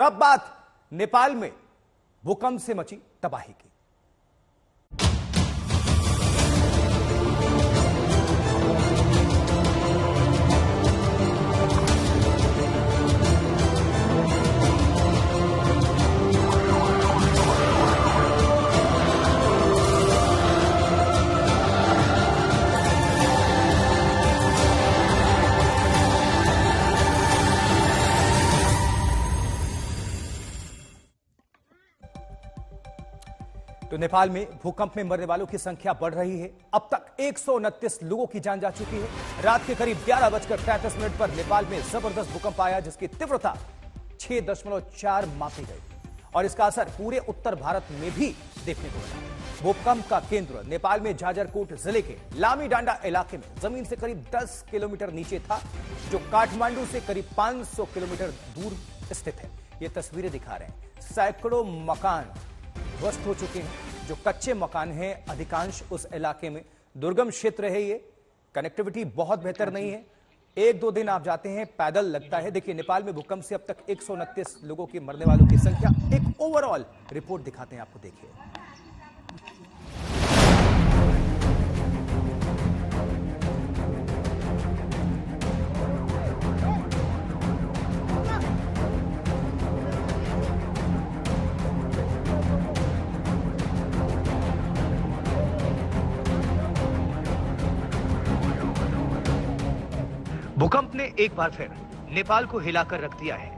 अब बात नेपाल में भूकंप से मची तबाही की। तो नेपाल में भूकंप में मरने वालों की संख्या बढ़ रही है। अब तक 129 लोगों की जान जा चुकी है। रात के करीब 11:33 पर नेपाल में जबरदस्त भूकंप आया, जिसकी तीव्रता 6.4 मापी गई और इसका असर पूरे उत्तर भारत में भी देखने को मिला। भूकंप का केंद्र नेपाल में जाजरकोट जिले के लामीडांडा इलाके में जमीन से करीब 10 किलोमीटर नीचे था, जो काठमांडू से करीब 500 किलोमीटर दूर स्थित है। ये तस्वीरें दिखा रहे हैं। सैकड़ों मकान ध्वस्त हो चुके हैं। जो कच्चे मकान हैं अधिकांश उस इलाके में, दुर्गम क्षेत्र है, ये कनेक्टिविटी बहुत बेहतर नहीं है। 1-2 दिन आप जाते हैं पैदल लगता है। देखिए, नेपाल में भूकंप से अब तक 129 लोगों की मरने वालों की संख्या। एक ओवरऑल रिपोर्ट दिखाते हैं आपको, देखिए। भूकंप ने एक बार फिर नेपाल को हिलाकर रख दिया है।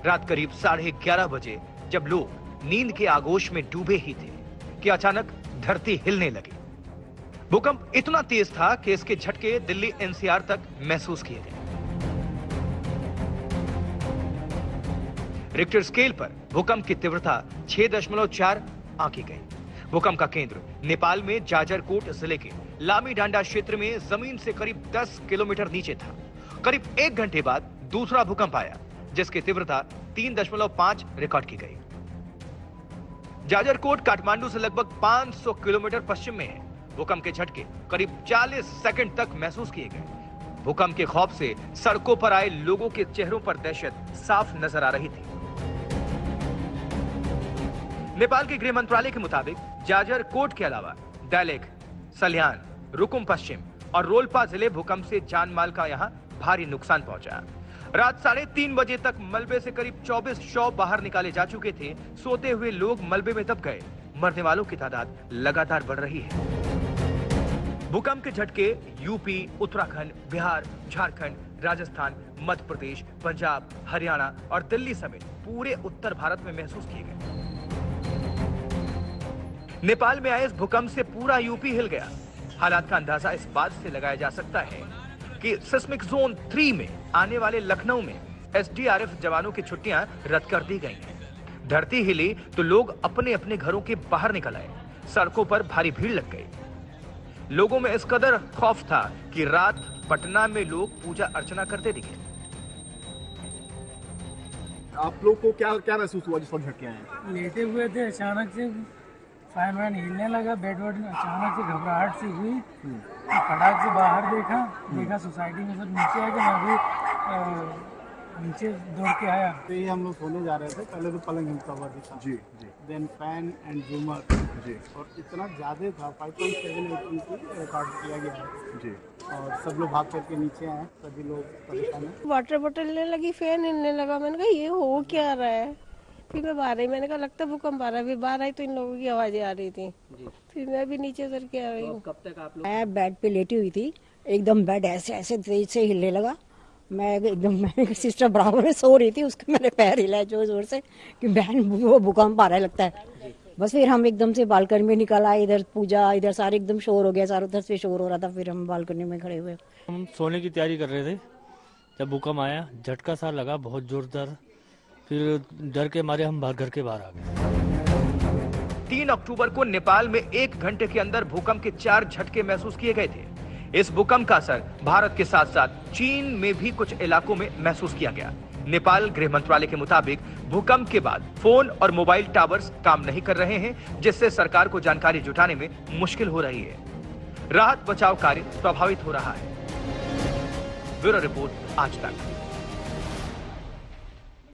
रात करीब 11:30 बजे जब लोग नींद के आगोश में डूबे ही थे कि अचानक धरती हिलने लगी। भूकंप इतना तेज था कि इसके झटके दिल्ली एनसीआर तक महसूस किए गए। रिक्टर स्केल पर भूकंप की तीव्रता 6.4 आंकी गई। भूकंप का केंद्र नेपाल में जाजरकोट जिले के लामीडांडा क्षेत्र में जमीन से करीब 10 किलोमीटर नीचे था। करीब 1 घंटे बाद दूसरा भूकंप आया, जिसकी तीव्रता 3.5 रिकॉर्ड की गई। जाजरकोट काठमांडू से लगभग 500 किलोमीटर पश्चिम में है। भूकंप के झटके करीब 40 सेकंड तक महसूस किए गए। भूकंप के खौफ से सड़कों पर आए लोगों के चेहरों पर दहशत साफ नजर आ रही थी। नेपाल के गृह मंत्रालय के मुताबिक जाजरकोट के अलावा दैलेख, सल्यान, रुकुम पश्चिम और रोल्पा जिले भूकंप से जान माल का यहां भारी नुकसान पहुंचा। रात 3:30 बजे तक मलबे से करीब 24 शव बाहर निकाले जा चुके थे। सोते हुए लोग मलबे में दब गए। मरने वालों की तादाद लगातार बढ़ रही है। भूकंप के झटके यूपी, उत्तराखंड, बिहार, झारखंड, राजस्थान, मध्य प्रदेश, पंजाब, हरियाणा और दिल्ली समेत पूरे उत्तर भारत में महसूस किए गए। नेपाल में आए इस भूकंप से पूरा यूपी हिल गया। हालात का अंदाजा इस बात से लगाया जा सकता है कि सिस्मिक जोन 3 में आने वाले लखनऊ में एसडीआरएफ जवानों की छुट्टियां रद्द कर दी गई हैं। धरती हिली तो लोग अपने अपने घरों के बाहर निकल आए। सड़कों पर भारी भीड़ लग गई। लोगों में इस कदर खौफ था कि रात पटना में लोग पूजा अर्चना करते दिखे। आप लोग को क्या क्या महसूस हुआ जिस वक्त झटके आए? लेटे हुए थे, अचानक से फैन वैन हिलने लगा, बेड अचानक से घबराहट सी हुई। तो फटाक से बाहर देखा सोसाइटी में सब नीचे आ गए। मैं भी नीचे दौड़ के आया। तो ये हम लोग सोने जा रहे थे, पहले तो पलंग हिलता हुआ दिखा जी जी। देन फैन एंड झूमर जी। और इतना ज़्यादा था 5.7 की रिकॉर्ड किया गया है जी। और सब लोग भाग करके नीचे आए, सभी लोग परेशान हैं। वाटर बोतल हिलने लगी, फैन हिलने लगा। मैंने कहा ये हो क्या रहा है। फिर मैं बाहर आई, मैंने कहा लगता है भूकंप आ रहा है। फिर बाहर आई तो इन लोगों की आवाजें आ रही थी। फिर मैं भी नीचे उतर के आ गई हूँ। कब तक आप लोग? मैं बेड पे लेटी हुई थी, एकदम बेड ऐसे ऐसे तेज से हिलने लगा। मैं सिस्टर बराबर में सो रही थी, उसका मेरे पैर हिला जोर जोर से कि बहन वो भूकंप आ रहा है लगता है। बस फिर हम एकदम से बालकनी में निकल आए। इधर पूजा, इधर सारे एकदम शोर हो गया, चारों तरफ से शोर हो रहा था। फिर हम बालकनी में खड़े हुए, हम सोने की तैयारी कर रहे थे जब भूकंप आया। झटका सा लगा बहुत जोरदार। फिर डर के मारे हम घर के बाहर आ गए। 3 अक्टूबर को नेपाल में 1 घंटे के अंदर भूकंप के 4 झटके महसूस किए गए थे। इस भूकंप का असर भारत के साथ साथ चीन में भी कुछ इलाकों में महसूस किया गया। नेपाल गृह मंत्रालय के मुताबिक भूकंप के बाद फोन और मोबाइल टावर्स काम नहीं कर रहे हैं, जिससे सरकार को जानकारी जुटाने में मुश्किल हो रही है। राहत बचाव कार्य प्रभावित हो रहा है। ब्यूरो रिपोर्ट, आज तक।